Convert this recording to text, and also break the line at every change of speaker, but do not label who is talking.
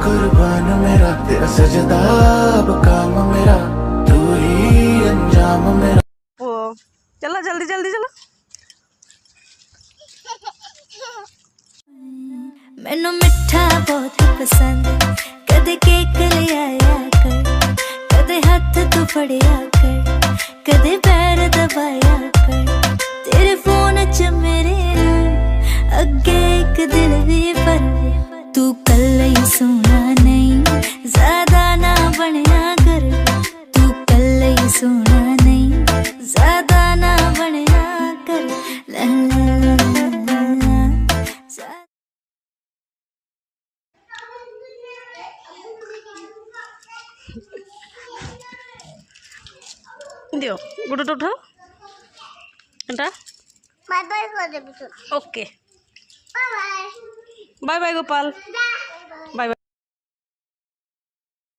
कुर्बान मेरा, तेरा सजदा अब काम मेरा, तू ही अंजाम मेरा।
चलो जल्दी जल्दी चलो।
मैनू मिठा बहुत पसंद, कदे केक ले आया कर, कदे हाथ तू फड़िया कर, कदे पैर दबाया कर। तेरे फोन च मेरे अगे एक दिल भी पर तू कल ही सोना नहीं, ज्यादा ना बनया कर। तू कल ही सोना नहीं, ज्यादा ना बनया कर। ला ला ला ला ला।
दियो गुडू तो उठाओ बेटा।
बाय बाय कर दे।
Okay bye bye Gopal.